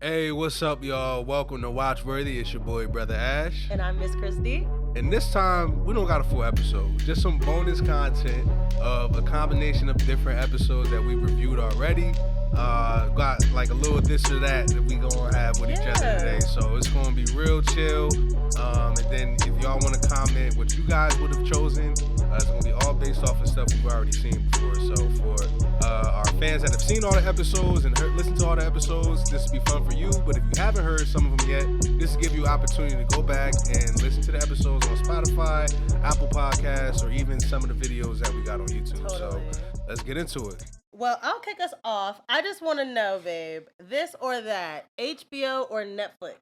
Hey, what's up, y'all? Welcome to Watchworthy. It's your boy, Brother Ash. And I'm Miss Christy. And this time, we don't got a full episode, just some bonus content of a combination of different episodes that we reviewed already. Got like a little this or that we gonna have with each other today. So it's gonna be real chill. And then if y'all want to comment what you guys would have chosen, it's gonna be all based off of stuff we've already seen before. So for our fans that have seen all the episodes and listened to all the episodes, this will be fun for you. But if you haven't heard some of them yet, this will give you opportunity to go back and listen to the episodes on Spotify, Apple Podcasts, or even some of the videos that we got on YouTube. Totally. So let's get into it. Well, I'll kick us off. I just want to know, babe, this or that, HBO or Netflix?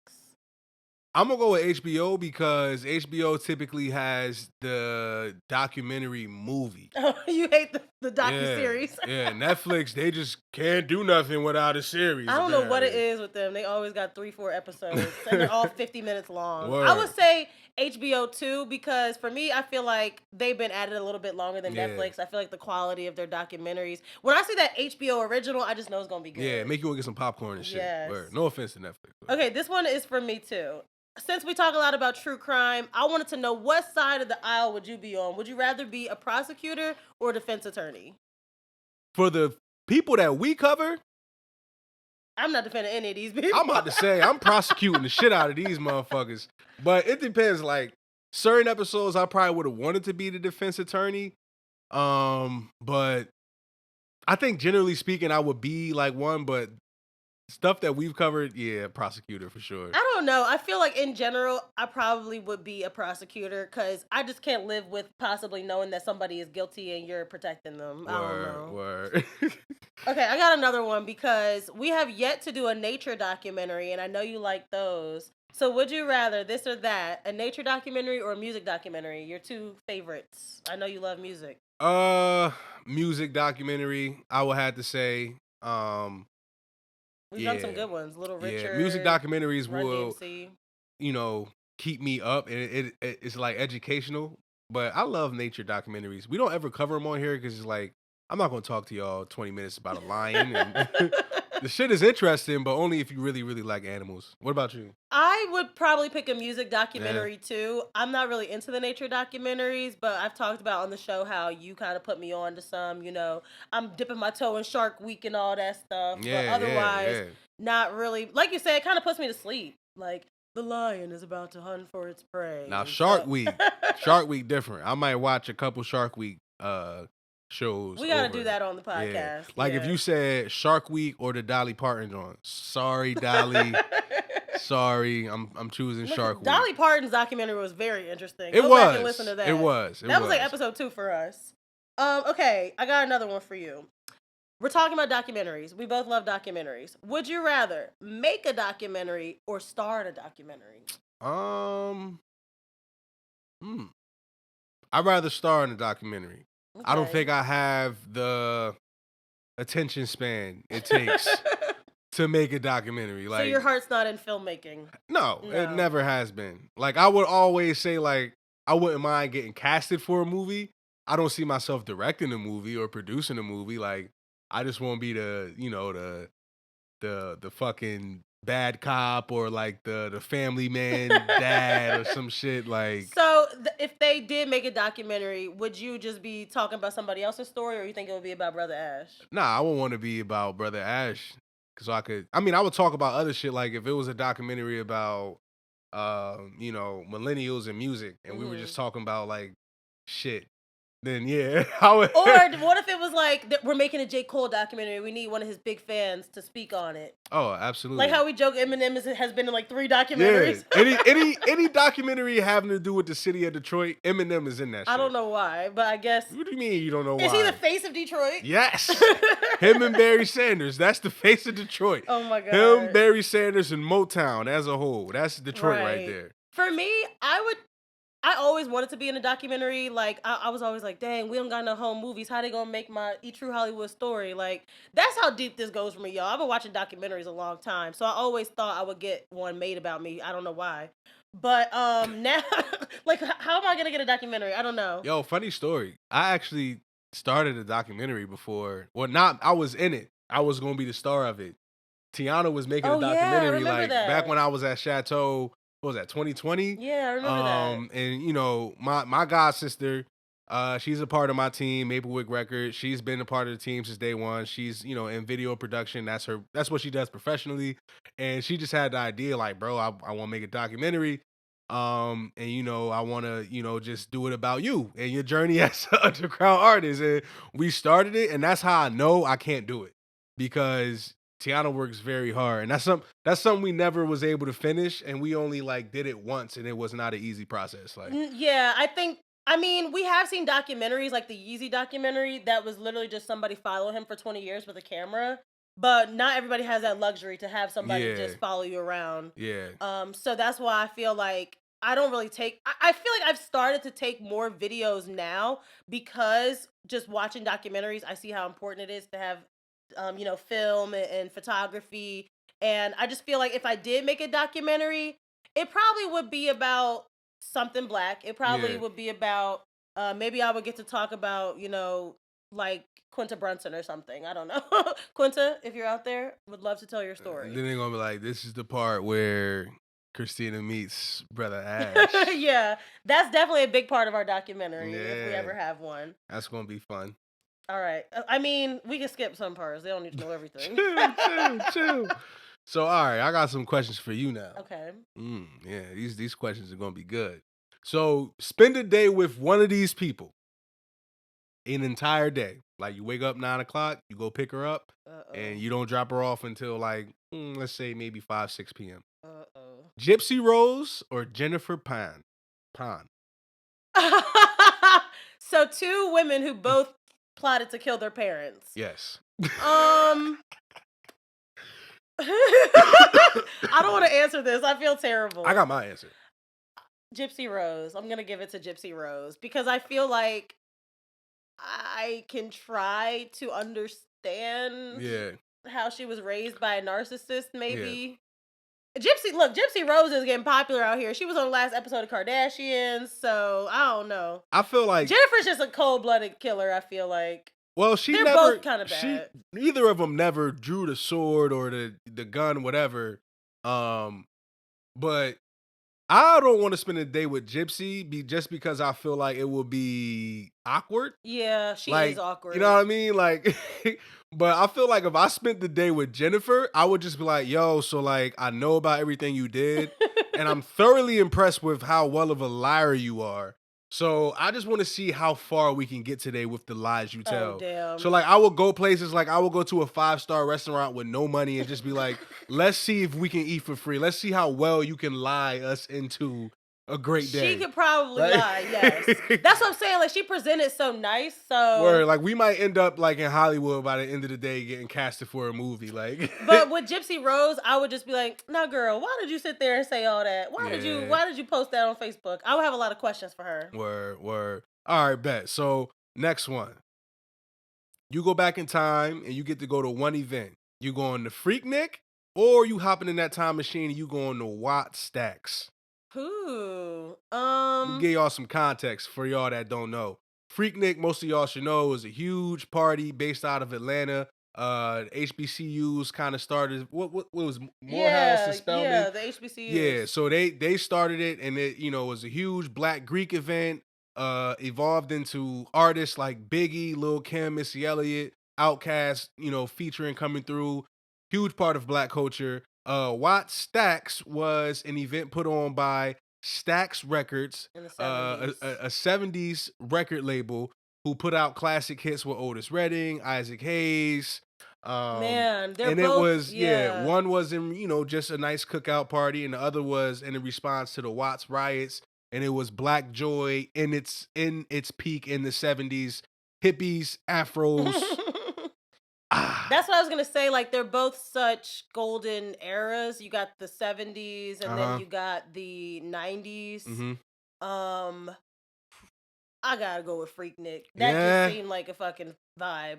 I'm going to go with HBO because HBO typically has the documentary movie. Oh, you hate the docuseries? Yeah, Netflix, they just can't do nothing without a series. I don't know what it is with them. They always got 3-4 episodes, and they're all 50 minutes long. I would say HBO too, because for me, I feel like they've been at it a little bit longer than Netflix. I feel like the quality of their documentaries. When I see that HBO original, I just know it's going to be good. Yeah, make you want to get some popcorn and shit. Yes. No offense to Netflix. Okay, this one is for me too. Since we talk a lot about true crime, I wanted to know what side of the aisle would you be on? Would you rather be a prosecutor or a defense attorney? For the people that we cover, I'm not defending any of these people. I'm about to say, I'm prosecuting the shit out of these motherfuckers. But it depends. Like, certain episodes, I probably would have wanted to be the defense attorney. But I think generally speaking, I would be like one, but stuff that we've covered, yeah, prosecutor for sure. I don't know. I feel like in general, I probably would be a prosecutor because I just can't live with possibly knowing that somebody is guilty and you're protecting them. I don't know. Word. Okay, I got another one because we have yet to do a nature documentary, and I know you like those. So would you rather this or that, a nature documentary or a music documentary? Your two favorites. I know you love music. Music documentary, I would have to say. We've done some good ones. Little Richard. Yeah, music documentaries Run will, DMC. keep me up, and it's like educational. But I love nature documentaries. We don't ever cover them on here because it's like, I'm not going to talk to y'all 20 minutes about a lion. And the shit is interesting, but only if you really, really like animals. What about you? I would probably pick a music documentary too. I'm not really into the nature documentaries, but I've talked about on the show how you kind of put me on to some, I'm dipping my toe in Shark Week and all that stuff. But otherwise, not really. Like you said, it kind of puts me to sleep. Like, the lion is about to hunt for its prey. Now, Shark Week different. I might watch a couple Shark Week shows. We gotta do that on the podcast. Yeah. Like if you said Shark Week or the Dolly Parton joint. Sorry, Dolly. Sorry, I'm choosing Shark Week. Dolly Parton's documentary was very interesting. Go back and listen to that. It was like episode 2 for us. Okay, I got another one for you. We're talking about documentaries. We both love documentaries. Would you rather make a documentary or star in a documentary? I'd rather star in a documentary. Okay. I don't think I have the attention span it takes to make a documentary. Like, so your heart's not in filmmaking? No, it never has been. Like, I would always say, like, I wouldn't mind getting casted for a movie. I don't see myself directing a movie or producing a movie. Like, I just won't be the fucking bad cop or like the family man dad or some shit. Like, so if they did make a documentary, would you just be talking about somebody else's story, or you think it would be about Brother Ash? Nah, I would want to be about Brother Ash because I would talk about other shit. Like if it was a documentary about millennials and music, and we were just talking about like shit, then yeah, I would. Or what if it was like, we're making a J. Cole documentary, we need one of his big fans to speak on it? Oh, absolutely. Like how we joke Eminem has been in like 3 documentaries. Yeah. Any documentary having to do with the city of Detroit, Eminem is in that shit. I don't know why, but I guess. What do you mean you don't know why? Is he the face of Detroit? Yes. Him and Barry Sanders. That's the face of Detroit. Oh my God. Him, Barry Sanders, and Motown as a whole. That's Detroit right there. For me, I always wanted to be in a documentary. Like, I was always like, dang, we don't got no home movies. How they gonna make my True Hollywood Story? Like, that's how deep this goes for me, y'all. I've been watching documentaries a long time, so I always thought I would get one made about me. I don't know why. But now, like, how am I gonna get a documentary? I don't know. Yo, funny story. I actually started a documentary before. Well, I was in it. I was gonna be the star of it. Tiana was making a Oh, yeah, I documentary remember like back that. when I was at Chateau. What was that? 2020. Yeah, I remember that. And you know, my god sister, she's a part of my team, Maplewood Records. She's been a part of the team since day one. She's, you know, in video production. That's what she does professionally. And she just had the idea, like, bro, I want to make a documentary. And you know, I want to, you know, just do it about you and your journey as an underground artist. And we started it, and that's how I know I can't do it because Tiana works very hard, and that's something we never was able to finish, and we only like did it once, and it was not an easy process. Like, Yeah, I mean, we have seen documentaries like the Yeezy documentary that was literally just somebody following him for 20 years with a camera. But not everybody has that luxury to have somebody yeah, just follow you around. yeah, So that's why I feel like I don't really take. I feel like I've started to take more videos now because just watching documentaries, I see how important it is to have, film and photography. And I just feel like if I did make a documentary, it probably would be about something black. It probably yeah. would be about maybe I would get to talk about, like Quinta Brunson or something. I don't know. Quinta, if you're out there, would love to tell your And story. then they're gonna be like, "This is the part where Christina meets Brother Ash." Yeah, that's definitely a big part of our documentary if we Yeah, ever have one. that's gonna be fun. All right. I mean, we can skip some parts. They don't need to know everything. Chill. So, all right, I got some questions for you now. Okay. Yeah, these questions are gonna be good. So, spend a day with one of these people, an entire day. Like, you wake up 9 o'clock, you go pick her up, and Uh-oh. you don't drop her off until like, let's say maybe 5, 6 p.m. Uh-oh. Gypsy Rose or Jennifer Pan? So two women who both plotted to kill their parents. Yes. I don't want to answer this. I feel terrible. I got my answer. Gypsy Rose. I'm going to give it to Gypsy Rose because I feel like I can try to understand how she was raised by a narcissist, maybe. Yeah. Gypsy Rose is getting popular out here. She was on the last episode of Kardashians, so I don't know. I feel like Jennifer's just a cold-blooded killer, I feel like. Well, They're both kind of bad. Neither of them never drew the sword or the gun, whatever. But I don't want to spend a day with Gypsy just because I feel like it will be awkward. Yeah, she is awkward. You know what I mean? Like, but I feel like if I spent the day with Jennifer, I would just be like, yo, so like, I know about everything you did, and I'm thoroughly impressed with how well of a liar you are. So I just want to see how far we can get today with the lies you tell. Oh, damn. So like I will go places, like I will go to a 5-star restaurant with no money and just be like, let's see if we can eat for free. Let's see how well you can lie us into a great day. She could probably lie, yes. That's what I'm saying. Like, she presented so nice, so... Where, like, we might end up, like, in Hollywood by the end of the day getting casted for a movie, like... But with Gypsy Rose, I would just be like, nah, girl, why did you sit there and say all that? Why did you post that on Facebook? I would have a lot of questions for her. Word. All right, bet. So, next one. You go back in time, and you get to go to one event. You going to Freaknik, or you hopping in that time machine and you going to Watt Stacks? Ooh. Let me give y'all some context for y'all that don't know. Freaknik, most of y'all should know, is a huge party based out of Atlanta. HBCUs kind of started. What was Morehouse and Spelman? Yeah, the HBCUs. Yeah, so they started it, and it was a huge Black Greek event. Evolved into artists like Biggie, Lil Kim, Missy Elliott, Outkast, featuring coming through. Huge part of Black culture. Watt Stacks was an event put on by Stax Records, in the 70s. A 70s record label who put out classic hits with Otis Redding, Isaac Hayes. Man, they're and both, it was one was in just a nice cookout party, and the other was in response to the Watts riots, and it was Black joy in its peak in the 70s, hippies, afros. That's what I was gonna say. Like, they're both such golden eras. You got the 70s, and then you got the 90s. Mm-hmm. I gotta go with Freaknik. That just seemed like a fucking vibe.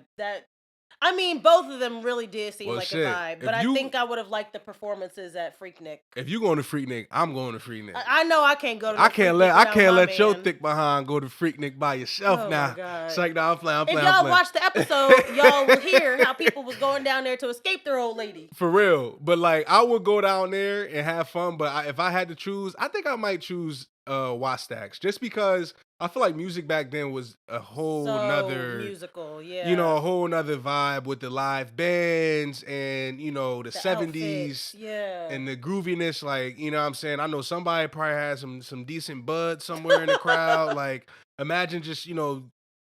I mean, both of them really did seem Well, like a shit. vibe, but I think I would have liked the performances at Freaknik. If you going to Freaknik, I'm going to Freaknik. I know I can't go to. I can't let your thick behind go to Freaknik by yourself Oh now. my God. It's like, nah, I'm playing. If y'all watch the episode, y'all will hear how people was going down there to escape their old lady. For real. But like, I would go down there and have fun. But if I had to choose, I think I might choose Wastax, just because I feel like music back then was a whole nother musical, yeah. You know, a whole nother vibe with the live bands and, you know, the 70s outfits, yeah. and the grooviness. Like, you know what I'm saying? I know somebody probably had some decent bud somewhere in the crowd. Like, imagine just, you know,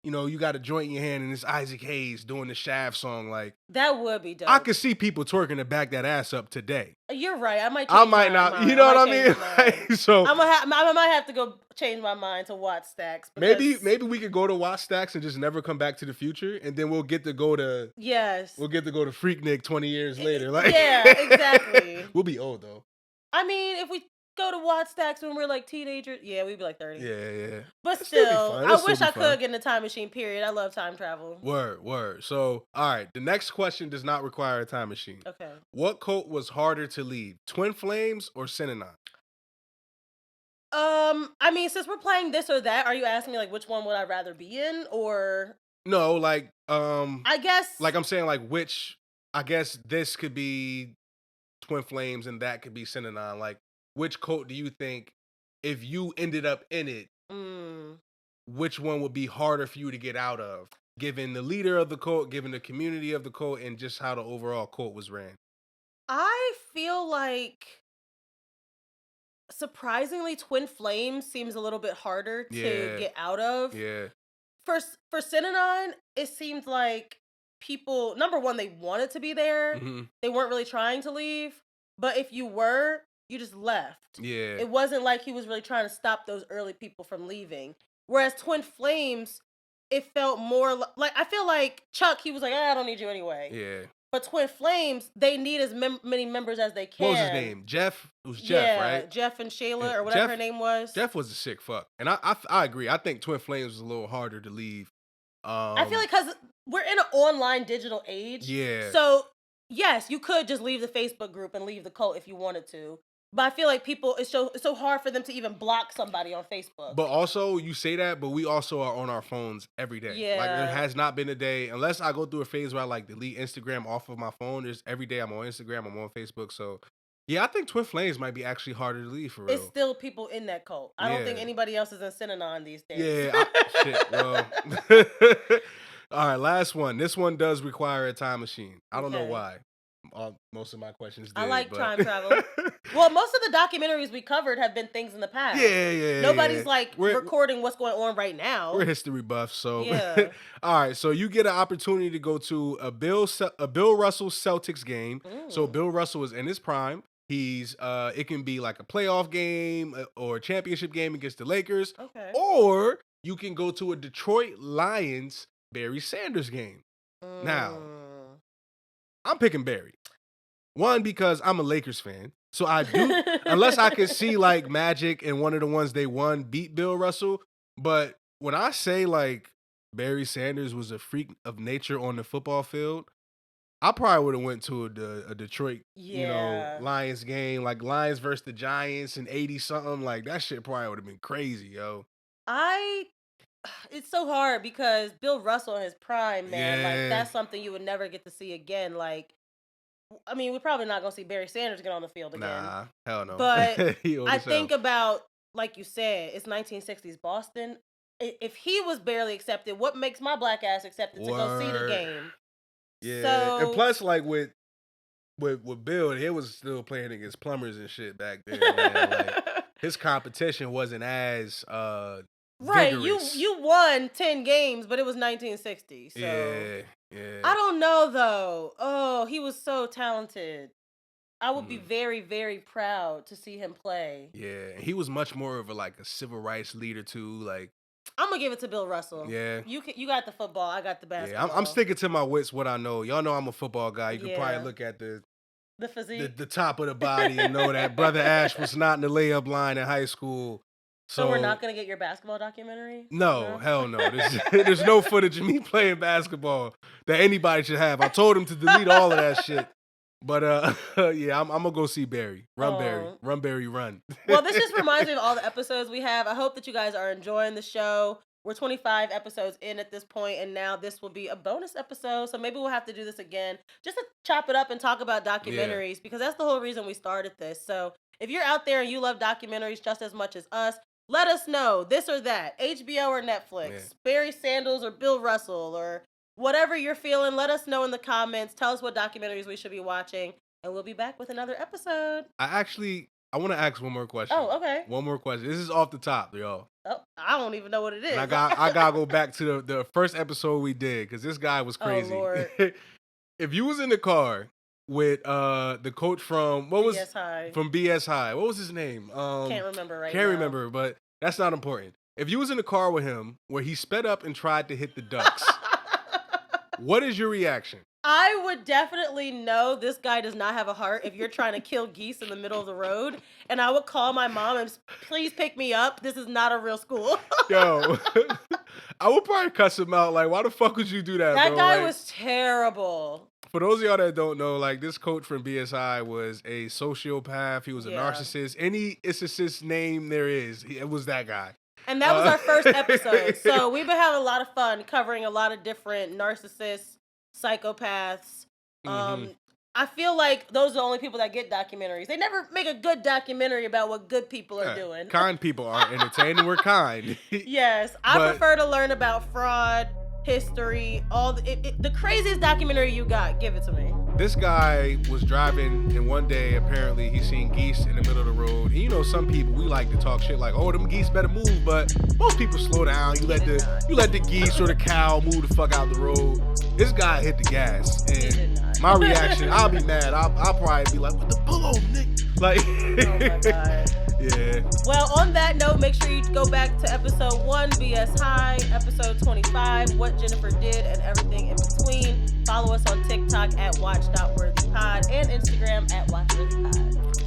you got a joint in your hand and it's Isaac Hayes doing the Shaft song. Like, that would be dope. I could see people twerking to back that ass up today. You're right. I might not. Mind. You know what I mean? Like, so I might have to go change my mind to Wattstax. Maybe we could go to Wattstax and just never come back to the future, and then we'll get to go to Freaknik 20 years later. Like, yeah, exactly. We'll be old though. I mean, if we go to Wattstax when we're like teenagers, yeah, we'd be like 30. Yeah. But still, I wish I could get in the time machine, period. I love time travel. Word. So, all right, the next question does not require a time machine. Okay. What cult was harder to leave, Twin Flames or Synanon? I mean, since we're playing this or that, are you asking me like which one would I rather be in, or no, like I guess like I'm saying like which, I guess this could be Twin Flames and that could be Synanon. Like, which cult do you think, if you ended up in it, which one would be harder for you to get out of, given the leader of the cult, given the community of the cult, and just how the overall cult was ran? I feel like, surprisingly, Twin Flames seems a little bit harder to get out of. Yeah. For Synanon, it seemed like people, number one, they wanted to be there. Mm-hmm. They weren't really trying to leave. But if you were, you just left. Yeah. It wasn't like he was really trying to stop those early people from leaving. Whereas Twin Flames, it felt more like, I feel like Chuck, he was like, I don't need you anyway. Yeah. But Twin Flames, they need as many members as they can. What was his name? Jeff? It was Jeff, right? Jeff and Shayla, or whatever her name was. Jeff was a sick fuck. And I agree. I think Twin Flames was a little harder to leave. I feel like because we're in an online digital age. Yeah. So, yes, you could just leave the Facebook group and leave the cult if you wanted to. But I feel like people, it's so hard for them to even block somebody on Facebook. But also, you say that, but we also are on our phones every day. Yeah. Like, there has not been a day, unless I go through a phase where I like delete Instagram off of my phone. There's every day I'm on Instagram, I'm on Facebook. So, yeah, I think Twin Flames might be actually harder to leave for real. It's still people in that cult. I don't think anybody else is in Synanon these days. Yeah, shit, well. All right, last one. This one does require a time machine. I don't know why. Most of my questions did. I like time travel. Well, most of the documentaries we covered have been things in the past. Yeah. Nobody's recording what's going on right now. We're history buffs, so yeah. All right, so you get an opportunity to go to a Bill Russell Celtics game. So Bill Russell is in his prime. He's it can be like a playoff game or a championship game against the Lakers. Okay. Or you can go to a Detroit Lions Barry Sanders game. Now, I'm picking Barry. One, because I'm a Lakers fan. So I do, unless I can see like Magic and one of the ones they won beat Bill Russell. But when I say like Barry Sanders was a freak of nature on the football field, I probably would have went to a Detroit, Lions game, like Lions versus the Giants in 80 something. Like that shit probably would have been crazy, yo. It's so hard because Bill Russell in his prime, man, like that's something you would never get to see again. Like, I mean, we're probably not gonna see Barry Sanders get on the field again. Nah, hell no. But I think about, like you said, it's 1960s Boston. If he was barely accepted, what makes my black ass accepted to go see the game? Yeah, so, and plus, like with Bill, he was still playing against plumbers and shit back then. Man. Like, his competition wasn't as right. vigorous. You won 10 games, but it was 1960. So yeah. I don't know though. Oh, he was so talented. I would be very, very proud to see him play. Yeah, he was much more of a civil rights leader too. Like, I'm gonna give it to Bill Russell. Yeah, you got the football, I got the basketball. Yeah, I'm sticking to my wits. What I know, y'all know I'm a football guy. You can probably look at the physique, the top of the body, and know that Brother Ash was not in the layup line in high school. So we're not gonna get your basketball documentary? No, hell no. There's no footage of me playing basketball that anybody should have. I told him to delete all of that shit. But yeah, I'm gonna go see Barry. Run Barry, run. Well, this just reminds me of all the episodes we have. I hope that you guys are enjoying the show. We're 25 episodes in at this point, and now this will be a bonus episode. So maybe we'll have to do this again, just to chop it up and talk about documentaries, because that's the whole reason we started this. So if you're out there and you love documentaries just as much as us, let us know, this or that, HBO or Netflix, Barry Sanders or Bill Russell, or whatever you're feeling. Let us know in the comments. Tell us what documentaries we should be watching, and we'll be back with another episode. I want to ask one more question. Oh, okay. One more question. This is off the top, y'all. Oh, I don't even know what it is. And I gotta go back to the first episode we did, because this guy was crazy. Oh, Lord. If you was in the car with the coach from BS High. From BS High, what was his name? Can't remember right now. Can't remember, but that's not important. If you was in the car with him where he sped up and tried to hit the ducks, what is your reaction? I would definitely know this guy does not have a heart if you're trying to kill geese in the middle of the road. And I would call my mom and please pick me up. This is not a real school. Yo, I would probably cuss him out. Like, why the fuck would you do that, That bro? guy like, was terrible. For those of y'all that don't know, like, this coach from BSI was a sociopath. He was a narcissist. Any narcissist name there is, it was that guy. And that was our first episode. So we've been having a lot of fun covering a lot of different narcissists, psychopaths. I feel like those are the only people that get documentaries. They never make a good documentary about what good people are doing. Kind people are entertaining. We're kind. Yes. I prefer to learn about fraud, history, all the craziest documentary you got. Give it to me. This guy was driving, and one day, apparently, he seen geese in the middle of the road. And you know, some people, we like to talk shit like, oh, them geese better move, but most people slow down. You let the geese or the cow move the fuck out the road. This guy hit the gas, and my reaction, I'll be mad. I'll probably be like, what the pull over, nigga? Like, oh my God. Yeah. Well, on that note, make sure you go back to episode 1, BS High, episode 25, What Jennifer Did, and everything in between. Follow us on TikTok at watch.worthypod and Instagram at watchworthypod.